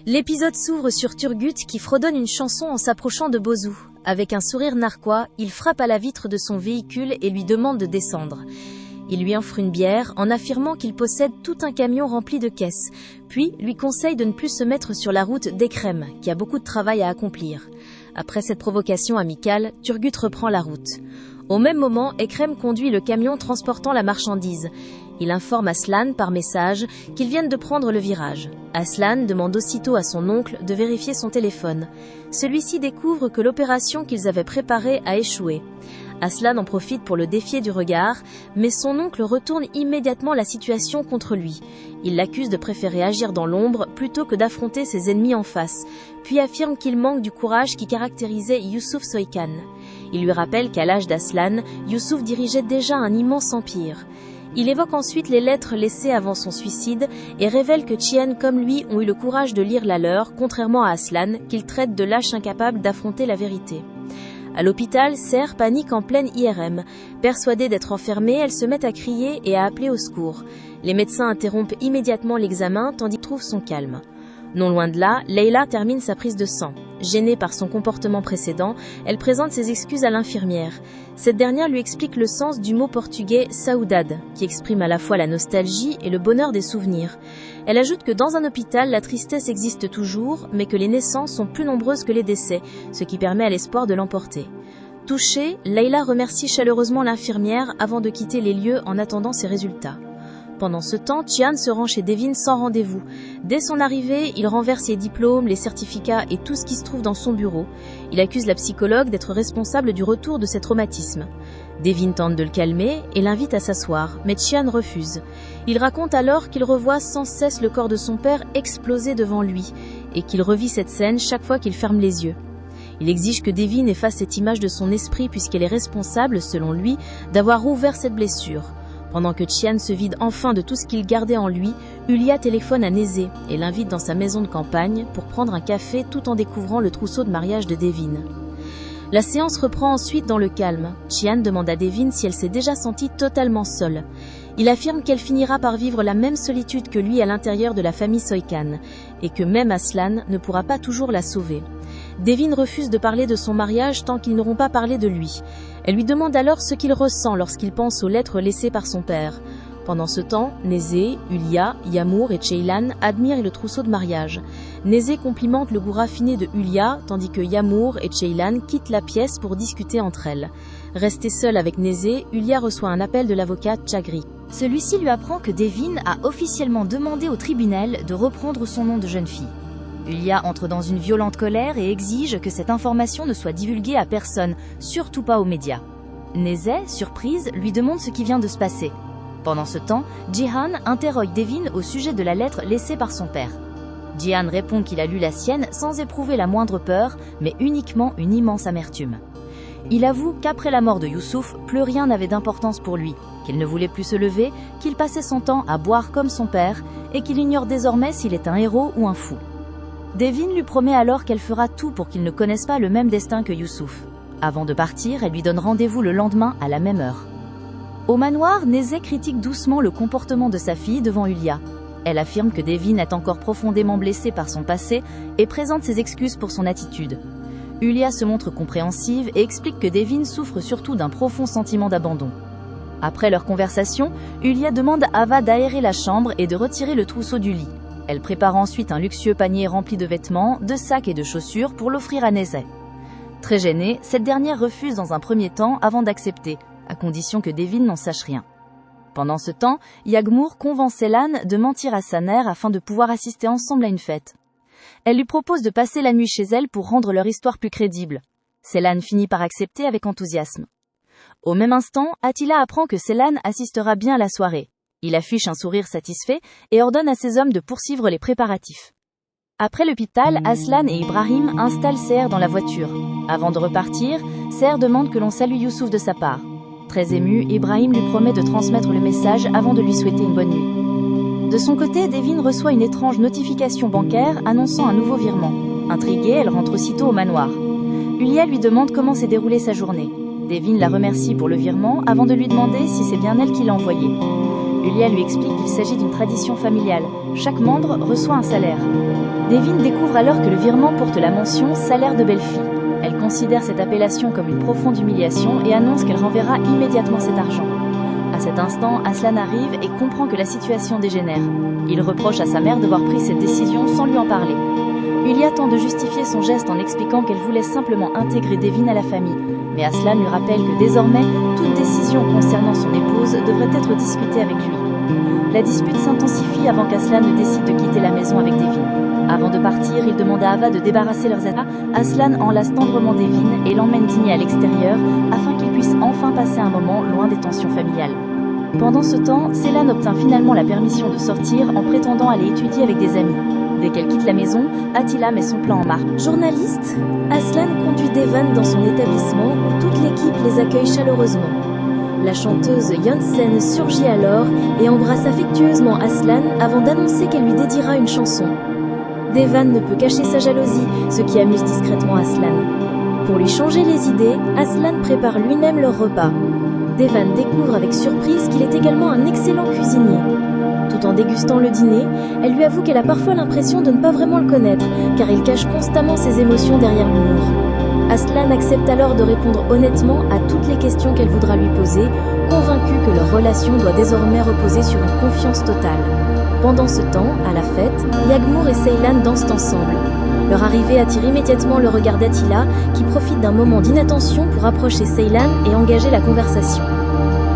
L'épisode s'ouvre sur Turgut qui fredonne une chanson en s'approchant de Bozu. Avec un sourire narquois, il frappe à la vitre de son véhicule et lui demande de descendre. Il lui offre une bière en affirmant qu'il possède tout un camion rempli de caisses, puis lui conseille de ne plus se mettre sur la route d'Ekrem, qui a beaucoup de travail à accomplir. Après cette provocation amicale, Turgut reprend la route. Au même moment, Ekrem conduit le camion transportant la marchandise. Il informe Aslan par message qu'ils viennent de prendre le virage. Aslan demande aussitôt à son oncle de vérifier son téléphone. Celui-ci découvre que l'opération qu'ils avaient préparée a échoué. Aslan en profite pour le défier du regard, mais son oncle retourne immédiatement la situation contre lui. Il l'accuse de préférer agir dans l'ombre plutôt que d'affronter ses ennemis en face, puis affirme qu'il manque du courage qui caractérisait Yusuf Soykan. Il lui rappelle qu'à l'âge d'Aslan, Yusuf dirigeait déjà un immense empire. Il évoque ensuite les lettres laissées avant son suicide et révèle que Tian comme lui ont eu le courage de lire la leur, contrairement à Aslan, qu'il traite de lâche incapable d'affronter la vérité. À l'hôpital, Ser panique en pleine IRM. Persuadée d'être enfermée, elle se met à crier et à appeler au secours. Les médecins interrompent immédiatement l'examen tandis qu'elle trouve son calme. Non loin de là, Leila termine sa prise de sang. Gênée par son comportement précédent, elle présente ses excuses à l'infirmière. Cette dernière lui explique le sens du mot portugais « saudade », qui exprime à la fois la nostalgie et le bonheur des souvenirs. Elle ajoute que dans un hôpital, la tristesse existe toujours, mais que les naissances sont plus nombreuses que les décès, ce qui permet à l'espoir de l'emporter. Touchée, Leila remercie chaleureusement l'infirmière avant de quitter les lieux en attendant ses résultats. Pendant ce temps, Tian se rend chez Devin sans rendez-vous. Dès son arrivée, il renverse ses diplômes, les certificats et tout ce qui se trouve dans son bureau. Il accuse la psychologue d'être responsable du retour de ses traumatismes. Devin tente de le calmer et l'invite à s'asseoir, mais Tian refuse. Il raconte alors qu'il revoit sans cesse le corps de son père exploser devant lui et qu'il revit cette scène chaque fois qu'il ferme les yeux. Il exige que Devin efface cette image de son esprit puisqu'elle est responsable, selon lui, d'avoir ouvert cette blessure. Pendant que Tian se vide enfin de tout ce qu'il gardait en lui, Ulia téléphone à Nézé et l'invite dans sa maison de campagne pour prendre un café tout en découvrant le trousseau de mariage de Devin. La séance reprend ensuite dans le calme. Tian demande à Devin si elle s'est déjà sentie totalement seule. Il affirme qu'elle finira par vivre la même solitude que lui à l'intérieur de la famille Soykan et que même Aslan ne pourra pas toujours la sauver. Devin refuse de parler de son mariage tant qu'ils n'auront pas parlé de lui. Elle lui demande alors ce qu'il ressent lorsqu'il pense aux lettres laissées par son père. Pendant ce temps, Nézé, Ulia, Yamour et Ceylan admirent le trousseau de mariage. Nézé complimente le goût raffiné de Ulia, tandis que Yamour et Ceylan quittent la pièce pour discuter entre elles. Restée seule avec Nézé, Ulia reçoit un appel de l'avocat Chagri. Celui-ci lui apprend que Devin a officiellement demandé au tribunal de reprendre son nom de jeune fille. Ulia entre dans une violente colère et exige que cette information ne soit divulguée à personne, surtout pas aux médias. Nézé, surprise, lui demande ce qui vient de se passer. Pendant ce temps, Jihan interroge Devin au sujet de la lettre laissée par son père. Jihan répond qu'il a lu la sienne sans éprouver la moindre peur, mais uniquement une immense amertume. Il avoue qu'après la mort de Yusuf, plus rien n'avait d'importance pour lui, qu'il ne voulait plus se lever, qu'il passait son temps à boire comme son père et qu'il ignore désormais s'il est un héros ou un fou. Devin lui promet alors qu'elle fera tout pour qu'il ne connaisse pas le même destin que Yusuf. Avant de partir, elle lui donne rendez-vous le lendemain à la même heure. Au manoir, Nézé critique doucement le comportement de sa fille devant Ulia. Elle affirme que Devin est encore profondément blessée par son passé et présente ses excuses pour son attitude. Ulia se montre compréhensive et explique que Devin souffre surtout d'un profond sentiment d'abandon. Après leur conversation, Ulia demande à Ava d'aérer la chambre et de retirer le trousseau du lit. Elle prépare ensuite un luxueux panier rempli de vêtements, de sacs et de chaussures pour l'offrir à Nézé. Très gênée, cette dernière refuse dans un premier temps avant d'accepter, à condition que Devin n'en sache rien. Pendant ce temps, Yagmour convainc Ceylan de mentir à sa mère afin de pouvoir assister ensemble à une fête. Elle lui propose de passer la nuit chez elle pour rendre leur histoire plus crédible. Ceylan finit par accepter avec enthousiasme. Au même instant, Attila apprend que Ceylan assistera bien à la soirée. Il affiche un sourire satisfait et ordonne à ses hommes de poursuivre les préparatifs. Après l'hôpital, Aslan et Ibrahim installent Ser dans la voiture. Avant de repartir, Ser demande que l'on salue Yusuf de sa part. Très ému, Ibrahim lui promet de transmettre le message avant de lui souhaiter une bonne nuit. De son côté, Devin reçoit une étrange notification bancaire annonçant un nouveau virement. Intriguée, elle rentre aussitôt au manoir. Ulia lui demande comment s'est déroulée sa journée. Devin la remercie pour le virement avant de lui demander si c'est bien elle qui l'a envoyé. Julia lui explique qu'il s'agit d'une tradition familiale. Chaque membre reçoit un salaire. Devin découvre alors que le virement porte la mention « salaire de belle-fille ». Elle considère cette appellation comme une profonde humiliation et annonce qu'elle renverra immédiatement cet argent. À cet instant, Aslan arrive et comprend que la situation dégénère. Il reproche à sa mère d'avoir pris cette décision sans lui en parler. Julia tente de justifier son geste en expliquant qu'elle voulait simplement intégrer Devin à la famille. Mais Aslan lui rappelle que désormais, toute décision concernant son épouse devrait être discutée avec lui. La dispute s'intensifie avant qu'Aslan ne décide de quitter la maison avec Devin. Avant de partir, il demande à Ava de débarrasser leurs états. Aslan enlace tendrement Devin et l'emmène dîner à l'extérieur afin qu'ils puissent enfin passer un moment loin des tensions familiales. Pendant ce temps, Ceylan obtient finalement la permission de sortir en prétendant aller étudier avec des amis. Dès qu'elle quitte la maison, Attila met son plan en marche. Journaliste, Aslan conduit Devin dans son établissement où toute l'équipe les accueille chaleureusement. La chanteuse Yonsen surgit alors et embrasse affectueusement Aslan avant d'annoncer qu'elle lui dédiera une chanson. Devin ne peut cacher sa jalousie, ce qui amuse discrètement Aslan. Pour lui changer les idées, Aslan prépare lui-même leur repas. Devin découvre avec surprise qu'il est également un excellent cuisinier. Tout en dégustant le dîner, elle lui avoue qu'elle a parfois l'impression de ne pas vraiment le connaître, car il cache constamment ses émotions derrière l'humour. Aslan accepte alors de répondre honnêtement à toutes les questions qu'elle voudra lui poser, convaincu que leur relation doit désormais reposer sur une confiance totale. Pendant ce temps, à la fête, Yagmour et Ceylan dansent ensemble. Leur arrivée attire immédiatement le regard d'Attila, qui profite d'un moment d'inattention pour approcher Ceylan et engager la conversation.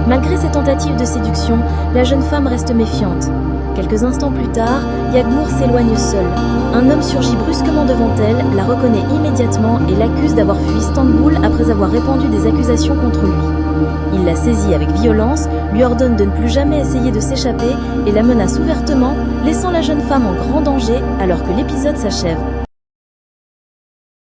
Malgré ses tentatives de séduction, la jeune femme reste méfiante. Quelques instants plus tard, Yagmour s'éloigne seul. Un homme surgit brusquement devant elle, la reconnaît immédiatement et l'accuse d'avoir fui Istanbul après avoir répandu des accusations contre lui. Il la saisit avec violence, lui ordonne de ne plus jamais essayer de s'échapper et la menace ouvertement, laissant la jeune femme en grand danger alors que l'épisode s'achève.